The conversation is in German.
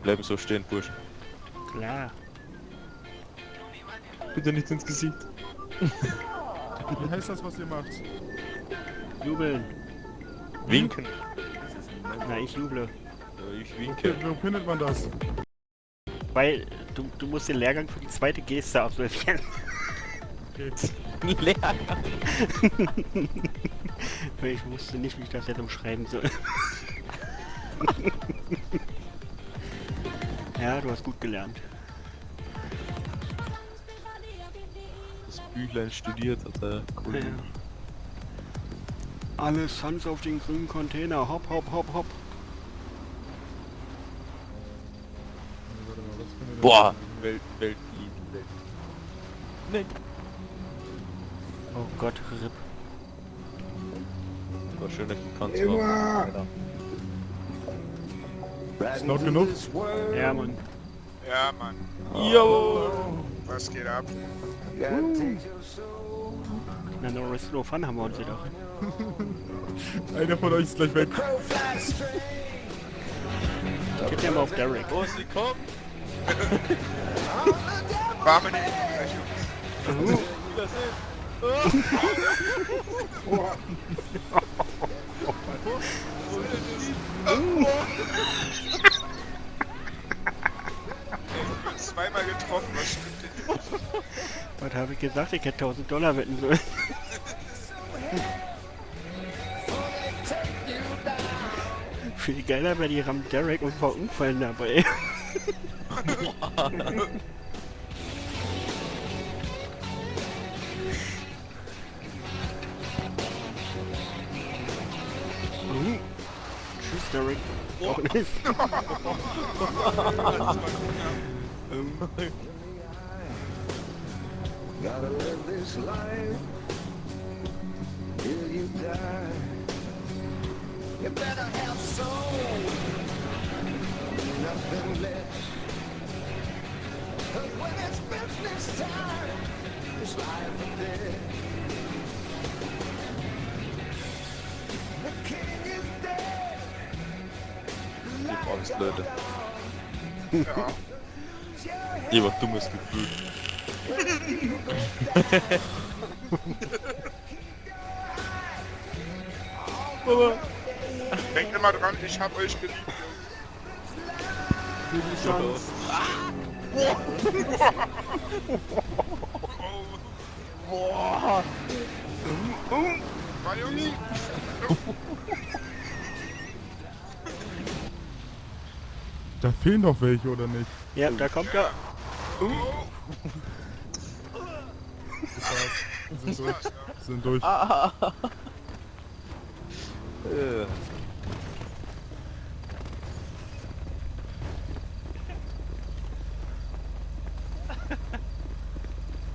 Bleiben so stehen, Bursch. Klar. Bitte nicht ins Gesicht. Wie heißt das, was ihr macht? Jubeln. Winken. Na, ich juble. Ja, ich Okay, winke. wo findet man das? Weil du musst den Lehrgang für die zweite Geste absolvieren. Okay. Lehrgang. Weil ich wusste nicht, wie ich das jetzt umschreiben soll. Ja, du hast gut gelernt. Das Büchlein studiert hat der Kollege. Ja. Alle Suns auf den grünen Container. Hopp, hopp, hopp, hopp. Warte mal, was findet ihr Boah! da? Weltlied. Nee. Oh Gott, RIP. War schön, dass ich gekannt war. Ist laut genug? Ja, Mann. Ja, Mann. Jo! Was geht ab? Na, no risk, no fun haben wir uns jedoch. Einer von euch ist gleich weg. Ich hätte ja mal auf Derek. Oh, sie kommt! War mir nicht. Zweimal getroffen, was stimmt denn? Was habe ich gesagt? Ich hätte $1000 wetten sollen. Viel geiler wäre die rammt Derek und verunfallen dabei. Tschüss, Derek. Auch nicht. Gotta live this life till you die. You better have soul, nothing less. 'Cause when it's business time, it's life or death. The king is dead. Angst, Leute. Ja. Ich war dummes Gefühl. Denkt immer dran, ich hab euch geliebt. Boah! War Jungi? Da fehlen doch welche, oder nicht? Ja, da kommt er. Das war's. Sind durch. Sind durch. Äh.